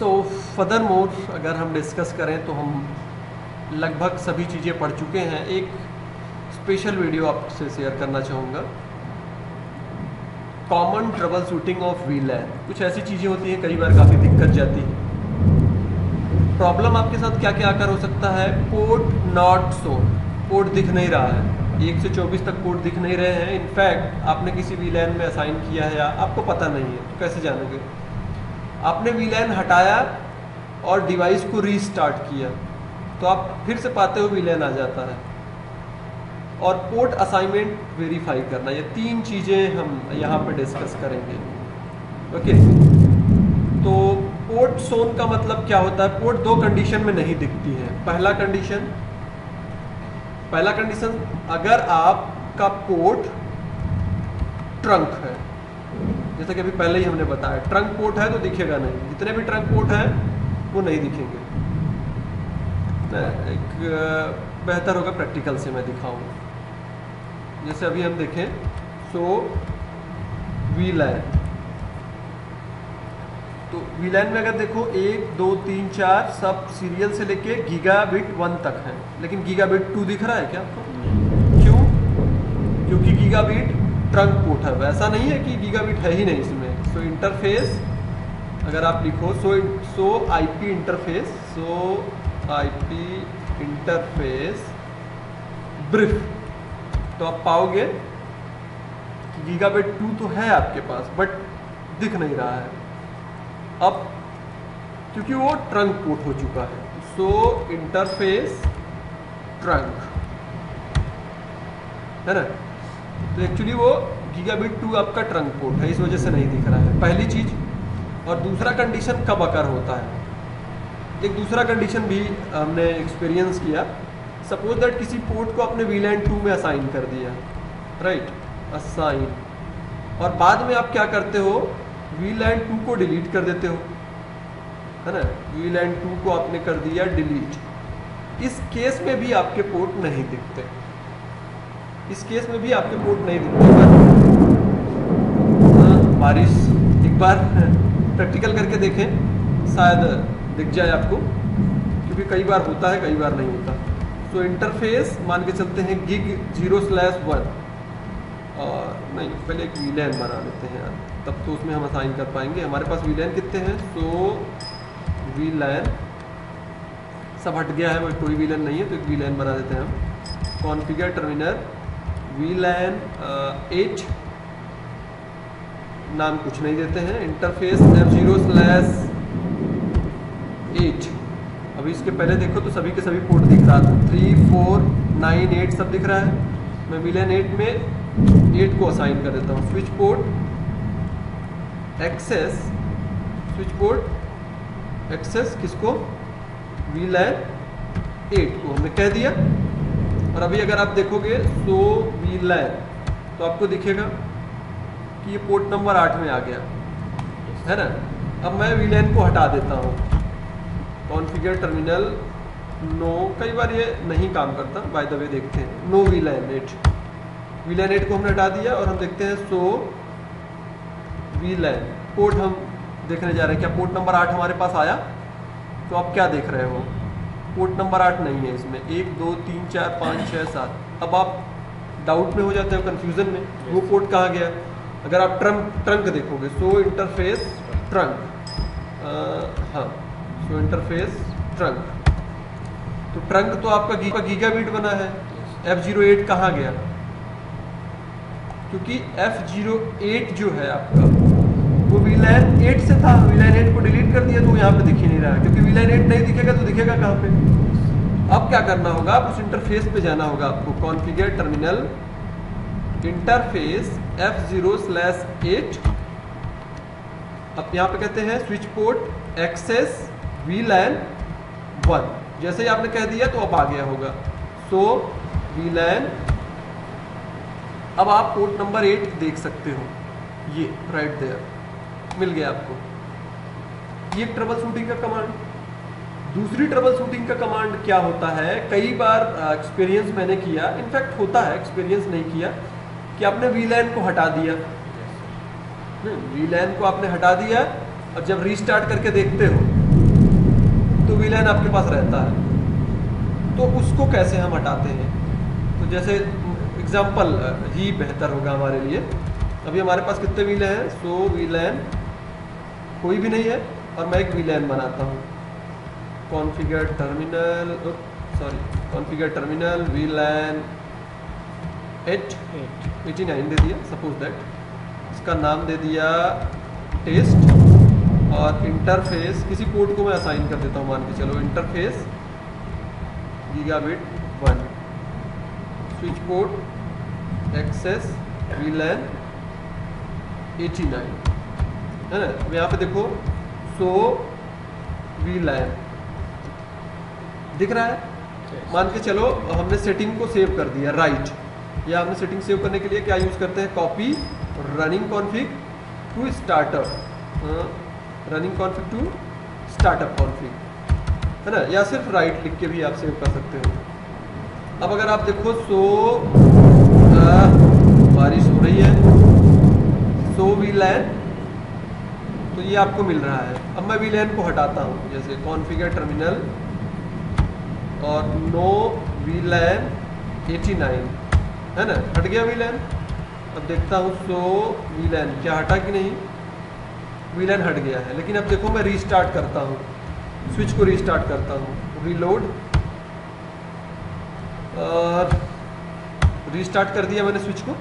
So further more अगर हम discuss करें तो हम लगभग सभी चीज़ें पढ़ चुके हैं। एक स्पेशल वीडियो आपसे शेयर करना चाहूँगा, कॉमन ट्रबल शूटिंग ऑफ वीलैन। कुछ ऐसी चीज़ें होती हैं कई बार काफ़ी दिक्कत जाती है। प्रॉब्लम आपके साथ क्या क्या आकर हो सकता है, पोर्ट नॉट शोन, पोर्ट दिख नहीं रहा है, 1 से 24 तक पोर्ट दिख नहीं रहे हैं। इनफैक्ट आपने किसी वीलैन में असाइन किया है या आपको पता नहीं है तो कैसे जानोगे। आपने वीलैन हटाया और डिवाइस को रीस्टार्ट किया तो आप फिर से पाते हो वीलैन आ जाता है। और पोर्ट असाइनमेंट वेरीफाई करना, ये 3 चीज़ें हम यहाँ पे डिस्कस करेंगे। ओके, तो पोर्ट शोन का मतलब क्या होता है। पोर्ट 2 कंडीशन में नहीं दिखती है। पहला कंडीशन अगर आपका पोर्ट ट्रंक है, जैसा कि अभी पहले ही हमने बताया, ट्रंक पोर्ट है तो दिखेगा नहीं। जितने भी ट्रंक पोर्ट हैं वो नहीं दिखेंगे। एक बेहतर होगा प्रैक्टिकल से मैं दिखाऊंगा। जैसे अभी हम देखें, सो वीलैन, तो वीलैन में अगर देखो 1 2 3 4 सब सीरियल से लेके गीगाबिट 1 तक है, लेकिन गीगाबिट 2 दिख रहा है क्या आपको? क्यों? क्योंकि गीगाबिट ट्रंक पोर्ट है, वैसा नहीं है कि गीगाबिट है ही नहीं इसमें। सो इंटरफेस अगर आप लिखो सो आईपी इंटरफेस ब्रीफ, तो आप पाओगे कि गीगाबिट 2 तो है आपके पास बट दिख नहीं रहा है अब, क्योंकि वो ट्रंक पोर्ट हो चुका है। सो इंटरफेस ट्रंक है ना, तो एक्चुअली वो गीगाबिट 2 आपका ट्रंक पोर्ट है, इस वजह से नहीं दिख रहा है, पहली चीज। और दूसरा कंडीशन कब अकर होता है, एक दूसरा कंडीशन भी हमने एक्सपीरियंस किया। सपोज दैट किसी पोर्ट को आपने वीलैन 2 में असाइन कर दिया, राइट, असाइन, और बाद में आप क्या करते हो, वीलैन 2 को डिलीट कर देते हो, है ना। वीलैन 2 को आपने कर दिया डिलीट, इस केस में भी आपके पोर्ट नहीं दिखते, इस केस में भी आपके पोर्ट नहीं दिखते। बारिश एक बार प्रैक्टिकल करके देखें, शायद दिख जाए आपको, क्योंकि कई बार होता है कई बार नहीं होता। तो इंटरफेस मान के चलते हैं गिग 0/1, और नहीं, पहले एक वीलैन बना लेते हैं यार, तब तो उसमें हम असाइन कर पाएंगे। हमारे पास वीलैन कितने हैं, सो वीलैन सब हट गया है, कोई वीलैन नहीं है, तो एक वीलैन बना देते हैं हम। कॉन्फ़िगर टर्मिनल वीलैन 8, नाम कुछ नहीं देते हैं, इंटरफेस F0/8। अभी इसके पहले देखो तो सभी के सभी पोर्ट दिख रहा था, 3 4 9 8 सब दिख रहा है। मैं वीलैन 8 में 8 को असाइन कर देता हूँ। स्विच पोर्ट एक्सेस किसको, वीलैन 8 को हमने कह दिया। और अभी अगर आप देखोगे सो वीलैन, तो आपको दिखेगा कि ये पोर्ट नंबर 8 में आ गया, है ना। अब मैं वीलैन को हटा देता हूँ, कॉन्फ़िगर टर्मिनल नो, कई बार ये नहीं काम करता, बाय द वे देखते हैं, नो वीलैन 8 को हमने हटा दिया। और हम देखते हैं सो वीलैन पोर्ट, हम देखने जा रहे हैं क्या पोर्ट नंबर 8 हमारे पास आया। तो आप क्या देख रहे हो, पोर्ट नंबर 8 नहीं है इसमें, 1 2 3 4 5 6 7। अब आप डाउट में हो जाते हो, कंफ्यूजन में, वो पोर्ट कहाँ गया। अगर आप ट्रंक देखोगे, सो इंटरफेस ट्रंक, हाँ, सो इंटरफेस ट्रंक, तो ट्रंक तो आपका गीगाबिट बना है, F08 कहाँ गया, क्योंकि F08 जो है आपका वो वीलैन 8 से था, वीलैन 8 को डिलीट कर दिया तो यहाँ पे दिख ही नहीं रहा है, क्योंकि वीलैन 8 नहीं दिखेगा तो दिखेगा कहाँ पे। अब क्या करना होगा, आप उस इंटरफेस पे जाना होगा आपको, कॉन्फ़िगर टर्मिनल इंटरफेस F0/8। अब यहाँ पे कहते हैं स्विच पोर्ट एक्सेस वीलैन 1, जैसे ही आपने कह दिया तो अब आ गया होगा, सो वीलैन। अब आप पोर्ट नंबर 8 देख सकते हो, ये राइट देयर मिल गया आपको। ये ट्रबल शूटिंग का कमांड। दूसरी ट्रबल शूटिंग का कमांड क्या होता है, कई बार एक्सपीरियंस मैंने किया, इनफैक्ट होता है, एक्सपीरियंस नहीं किया, कि आपने वीलैन को हटा दिया, वीलैन को आपने हटा दिया और जब रीस्टार्ट करके देखते हो तो वीलैन आपके पास रहता है। तो उसको कैसे हम हटाते हैं? तो जैसे एग्जाम्पल ही बेहतर होगा हमारे लिए। अभी हमारे पास कितने वीलैन हैं? सो वीलैन कोई भी नहीं है और मैं एक वीलैन बनाता हूँ। कॉन्फ़िगर टर्मिनल वीलैन 89 दे दिया सपोज दैट। इसका नाम दे दिया टेस्ट और इंटरफेस किसी पोर्ट को मैं असाइन कर देता हूँ, मान के चलो interface gigabit 1, switch port access VLAN 89 है ना। अब यहाँ पे देखो सो वीलैन दिख रहा है। मान के चलो हमने सेटिंग को सेव कर दिया राइट, या हमने सेटिंग सेव करने के लिए क्या यूज़ करते हैं? Copy running config to startup, running config to startup config है ना, या सिर्फ राइट लिख के भी आप सेव कर सकते हो। अब अगर आप देखो सो बारिश हो रही है, सो वीलैन, तो ये आपको मिल रहा है। अब मैं वीलैन को हटाता हूँ, जैसे कॉन्फ़िगर टर्मिनल और नो वीलैन 89 है ना, हट गया वीलैन। अब देखता हूँ सो वीलैन क्या हटा कि नहीं, वीलैन हट गया है। लेकिन अब देखो मैं रीस्टार्ट करता हूँ, स्विच को रीस्टार्ट करता हूँ, रीलोड और रीस्टार्ट कर दिया मैंने स्विच को।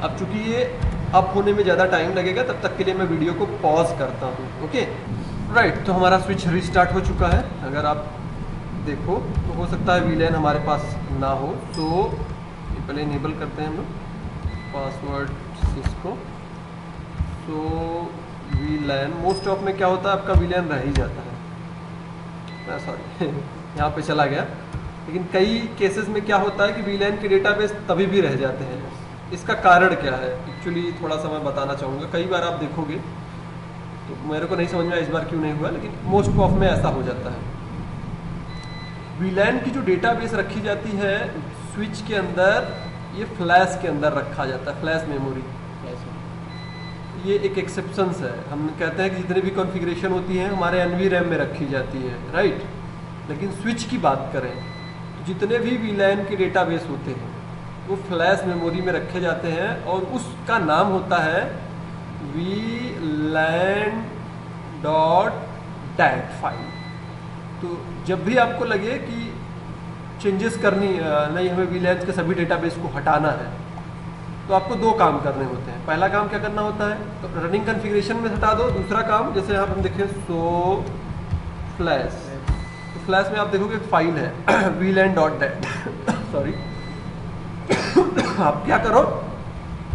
अब चूंकि ये अप होने में ज़्यादा टाइम लगेगा, तब तक के लिए मैं वीडियो को पॉज करता हूँ। ओके राइट, तो हमारा स्विच रीस्टार्ट हो चुका है। अगर आप देखो तो हो सकता है वीलैन हमारे पास ना हो, तो ये पहले इनेबल करते हैं हम लोग पासवर्ड सिस्को। तो वीलैन मोस्ट ऑफ में क्या होता है, आपका वीलैन रह ही जाता है, सॉरी यहाँ पे चला गया। लेकिन कई केसेस में क्या होता है कि वीलैन के डेटाबेस तभी भी रह जाते हैं। इसका कारण क्या है एक्चुअली थोड़ा सा मैं बताना चाहूँगा। कई बार आप देखोगे, तो मेरे को नहीं समझ में इस बार क्यों नहीं हुआ, लेकिन मोस्ट ऑफ में ऐसा हो जाता है। वीलैन की जो डेटाबेस रखी जाती है स्विच के अंदर, ये फ्लैश के अंदर रखा जाता है, फ्लैश मेमोरी। ये एक एक्सेप्शंस है। हम कहते हैं कि जितनी भी कॉन्फ़िगरेशन होती है हमारे NVRAM में रखी जाती है, राइट। लेकिन स्विच की बात करें तो जितने भी वीलैन के डेटाबेस होते हैं वो फ्लैश मेमोरी में रखे जाते हैं, और उसका नाम होता है VLAN.dat फाइल। तो जब भी आपको लगे कि चेंजेस करनी नहीं, हमें वीलैन के सभी डेटाबेस को हटाना है, तो आपको दो काम करने होते हैं। पहला काम क्या करना होता है, तो रनिंग कॉन्फ़िगरेशन में हटा दो। दूसरा काम, जैसे यहाँ हम देखें सो फ्लैश, तो फ्लैश में आप देखोगे एक फाइल है VLAN.dat सॉरी आप क्या करो,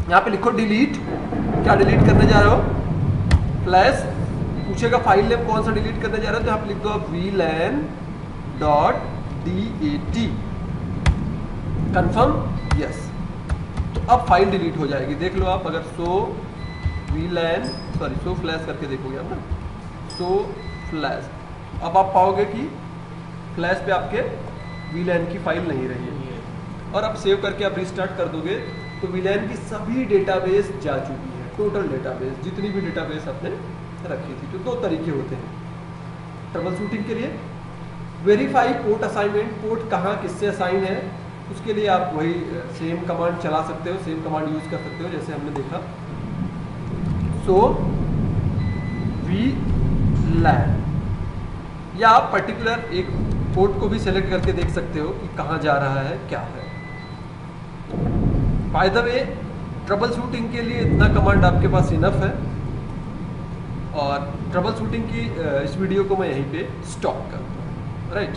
यहाँ पे लिखो डिलीट। क्या डिलीट करने जा रहे हो? फ्लैश। पूछेगा फाइल नेम कौन सा डिलीट करने जा रहे हो, तो यहाँ पे लिख दो VLAN.dat, कंफर्म, यस। तो अब फाइल डिलीट हो जाएगी। देख लो आप, अगर सो फ्लैश करके देखोगे आप ना, सो फ्लैश, अब आप पाओगे कि फ्लैश पे आपके वीलैन की फाइल नहीं रही है। और अब सेव करके आप रिस्टार्ट कर दोगे तो वीलैन की सभी डेटाबेस जा चुकी है, टोटल डेटाबेस, जितनी भी डेटाबेस आपने रखी थी। तो दो तरीके होते हैं ट्रबल शूटिंग के लिए। वेरीफाई पोर्ट असाइनमेंट, पोर्ट कहाँ किससे असाइन है, उसके लिए आप वही सेम कमांड चला सकते हो, सेम कमांड यूज़ कर सकते हो जैसे हमने देखा। सो VLAN, या आप पर्टिकुलर एक पोर्ट को भी सेलेक्ट करके देख सकते हो कि कहाँ जा रहा है, क्या है। By the way, trouble shooting के लिए इतना कमांड आपके पास इनफ है, और ट्रबल शूटिंग की इस वीडियो को मैं यहीं पे स्टॉप करता हूँ, राइट।